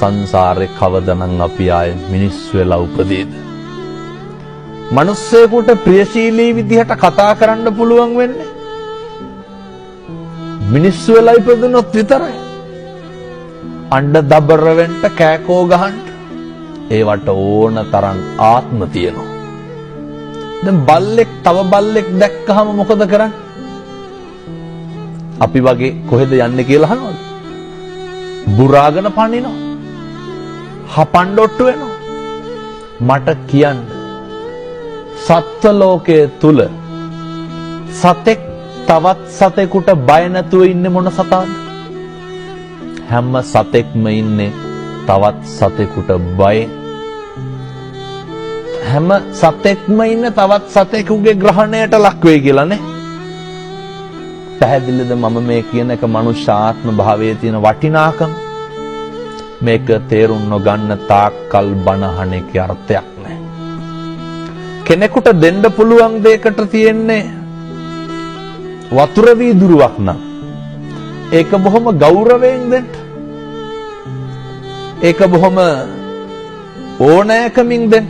සංසාරේ කවදනම් අපි ආයේ මිනිස්සු වෙලා උපදීද? මිනිස්සෙකුට ප්‍රියශීලී විදිහට කතා කරන්න පුළුවන් වෙන්නේ මිනිස්සු වෙලා ඉපදුනොත් විතරයි. අඬ දබර වෙන්න කෑකෝ ගහන්න ඒවට ඕන තරම් ආත්ම තියෙනවා. දැන් බල්ලෙක් තව බල්ලෙක් දැක්කහම මොකද කරන්නේ? අපි වගේ කොහෙද යන්නේ කියලා අහනවද? බුරාගෙන පනිනවා. හපණ්ඩොට්ටු වෙනවා. මට කියන්න සත්ත්ව ලෝකයේ තුල සතෙක් තවත් සතෙකුට බය නැතුව ඉන්නේ මොන සතාද? හැම සතෙක්ම ඉන්නේ තවත් සතෙකුට බයෙන්. හැම සතෙක්ම ඉන්නේ තවත් සතෙකුගේ ග්‍රහණයට ලක් වෙයි කියලා නේ. පැහැදිලිද මම මේ කියන එක මනුෂ්‍ය ආත්ම භාවයේ තියෙන වටිනාකම? මේක තේරුම් නොගන්න තාක්කල් බණහන එකේ අර්ථයක් නැහැ. කෙනෙකුට දෙන්න පුළුවන් දෙයකට තියෙන්නේ වතුර වීදුරුවක් නම් ඒක බොහොම ගෞරවයෙන් දෙන්න. ඒක බොහොම ඕනෑකමින් දෙන්න.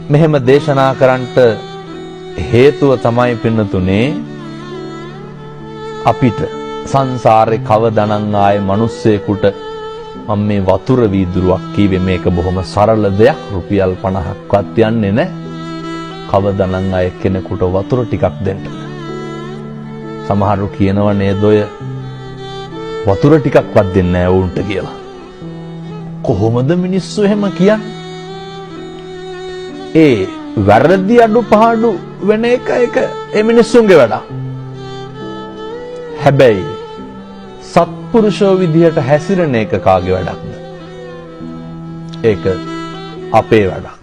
මෙහෙම දේශනා කරන්නට හේතුව තමයි පින්නතුනේ අපිට සංසාරේ කවදානම් ආයේ මිනිස්සෙකුට මම මේ වතුර වීදුරුවක් කීවේ මේක බොහොම සරල දෙයක් රුපියල් 50ක්වත් යන්නේ නැහැ. කවදානම් ආයේ කෙනෙකුට වතුර ටිකක් දෙන්න. සමහරු කියනවා නේද ඔය වතුර ටිකක්වත් දෙන්නේ නැහැ වුන්ට කියලා. කොහොමද මිනිස්සු එහෙම කියන්නේ? ඒ වැරදි අඩුපාඩු වෙන එක ඒ මිනිස්සුන්ගේ වැඩක්. හැබැයි සත්පුරුෂෝ විදිහට හැසිරෙන එක කාගේ වැඩක්ද? ඒක අපේ වැඩක්.